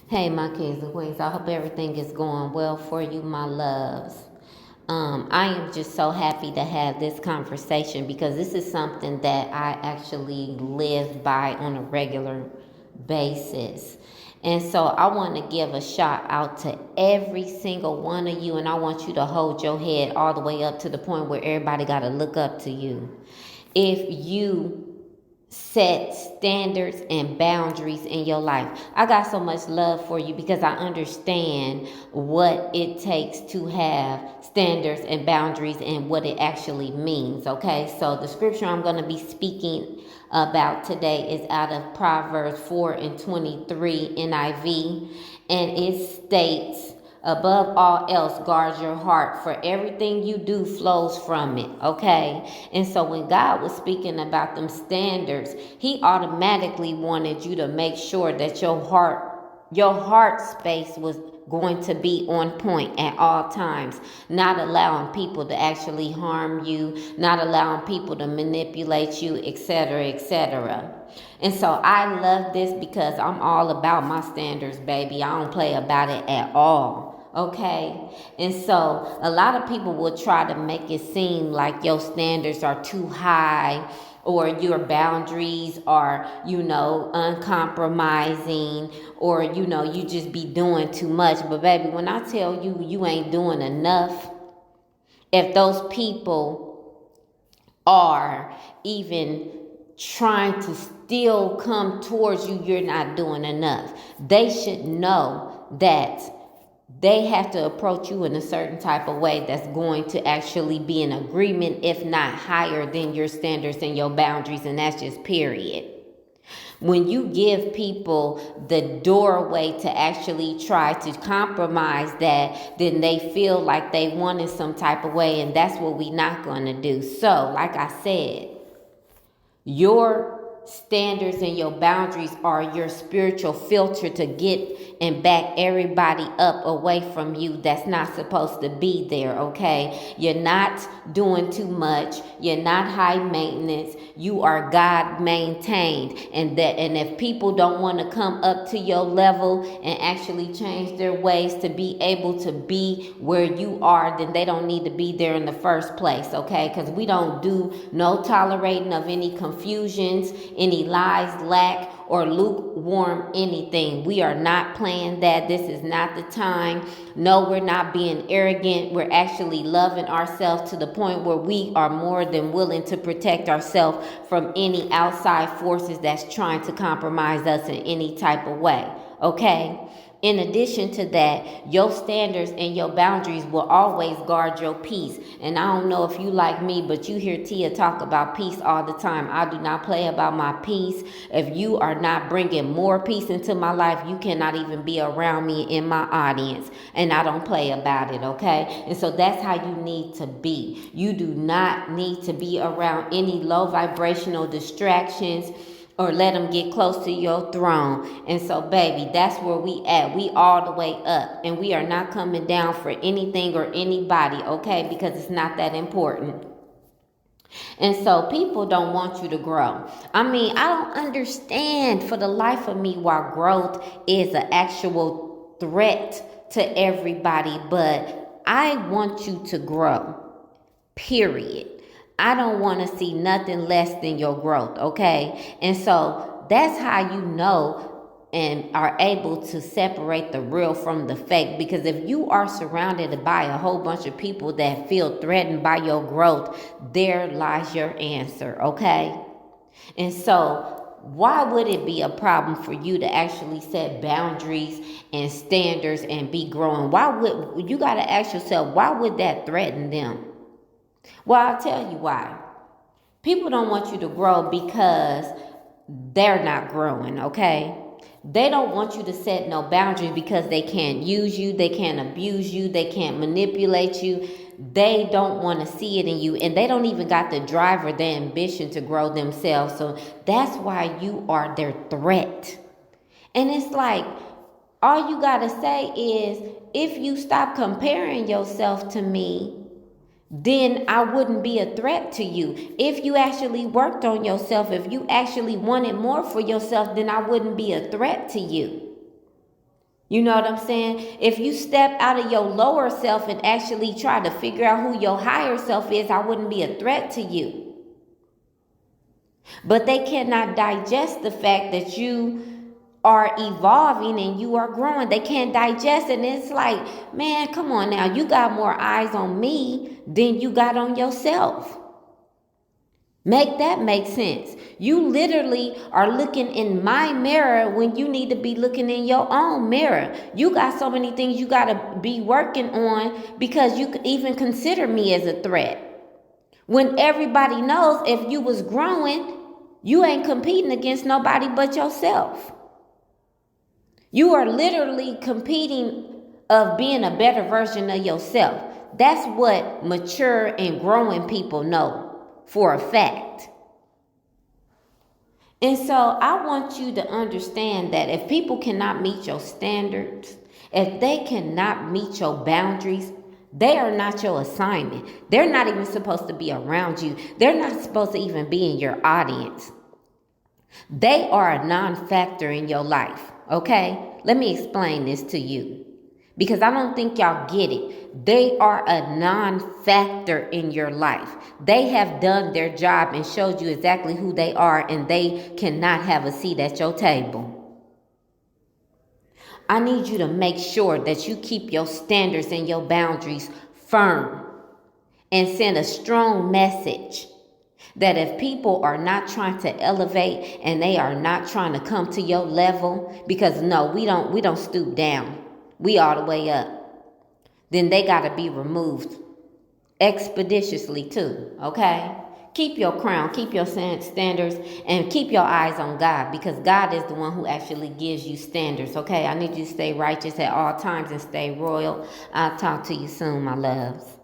Hey, my kings and queens. I hope everything is going well for you, my loves. I am just so happy to have this conversation because this is something that I actually live by on a regular basis. And so I want to give a shout out to every single one of you, and I want you to hold your head all the way up to the point where everybody got to look up to you. If you set standards and boundaries in your life. I got so much love for you because I understand what it takes to have standards and boundaries and what it actually means. Okay, so the scripture I'm going to be speaking about today is out of Proverbs 4 and 23 NIV, and it states, above all else, guard your heart, for everything you do flows from it. Okay? And so when God was speaking about them standards, he automatically wanted you to make sure that your heart space was going to be on point at all times, not allowing people to actually harm you, not allowing people to manipulate you, etc., etc. And so I love this because I'm all about my standards, baby. I don't play about it at all. Okay. And so a lot of people will try to make it seem like your standards are too high or your boundaries are, uncompromising, or, you just be doing too much. But baby, when I tell you you ain't doing enough, if those people are even trying to still come towards you, you're not doing enough. They should know that they have to approach you in a certain type of way that's going to actually be in agreement, if not higher than your standards and your boundaries, and that's just period. When you give people the doorway to actually try to compromise that, then they feel like they want in some type of way, and that's what we not going to do. So, like I said, your standards and your boundaries are your spiritual filter to get and back everybody up away from you that's not supposed to be there, okay? You're not doing too much. You're not high maintenance. You are God maintained. And if people don't want to come up to your level and actually change their ways to be able to be where you are, then they don't need to be there in the first place, okay? Because we don't do no tolerating of any confusions, any lies, lack, or lukewarm anything. We are not playing that. This is not the time. No, we're not being arrogant. We're actually loving ourselves to the point where we are more than willing to protect ourselves from any outside forces that's trying to compromise us in any type of way. Okay? In addition to that, your standards and your boundaries will always guard your peace. And I don't know if you like me, but you hear Tia talk about peace all the time. I do not play about my peace. If you are not bringing more peace into my life, you cannot even be around me in my audience. And I don't play about it, okay? And so that's how you need to be. You do not need to be around any low vibrational distractions or let them get close to your throne. And so, baby, that's where we at. We all the way up. And we are not coming down for anything or anybody, okay? Because it's not that important. And so people don't want you to grow. I mean, I don't understand for the life of me why growth is an actual threat to everybody, but I want you to grow. Period. I don't want to see nothing less than your growth, okay? And so that's how you know and are able to separate the real from the fake. Because if you are surrounded by a whole bunch of people that feel threatened by your growth, there lies your answer, okay? And so why would it be a problem for you to actually set boundaries and standards and be growing? Why would you got to ask yourself, why would that threaten them? Well, I'll tell you why. People don't want you to grow because they're not growing, okay? They don't want you to set no boundaries because they can't use you, they can't abuse you, they can't manipulate you. They don't want to see it in you, and they don't even got the drive or the ambition to grow themselves. So that's why you are their threat. And it's like, all you got to say is, if you stop comparing yourself to me, then I wouldn't be a threat to you. If you actually worked on yourself, if you actually wanted more for yourself, then I wouldn't be a threat to you. You know what I'm saying? If you step out of your lower self and actually try to figure out who your higher self is, I wouldn't be a threat to you. But they cannot digest the fact that you are evolving and you are growing. They can't digest it. And it's like, man, come on now. You got more eyes on me than you got on yourself. Make that make sense. You literally are looking in my mirror when you need to be looking in your own mirror. You got so many things you got to be working on because you could even consider me as a threat. When everybody knows if you was growing, you ain't competing against nobody but yourself. You are literally competing of being a better version of yourself. That's what mature and growing people know for a fact. And so I want you to understand that if people cannot meet your standards, if they cannot meet your boundaries, they are not your assignment. They're not even supposed to be around you. They're not supposed to even be in your audience. They are a non-factor in your life, okay? Let me explain this to you because I don't think y'all get it. They are a non-factor in your life. They have done their job and showed you exactly who they are, and they cannot have a seat at your table. I need you to make sure that you keep your standards and your boundaries firm and send a strong message that if people are not trying to elevate and they are not trying to come to your level, because no, we don't stoop down. We all the way up. Then they got to be removed expeditiously too, okay? Keep your crown, keep your standards, and keep your eyes on God, because God is the one who actually gives you standards, okay? I need you to stay righteous at all times and stay royal. I'll talk to you soon, my loves.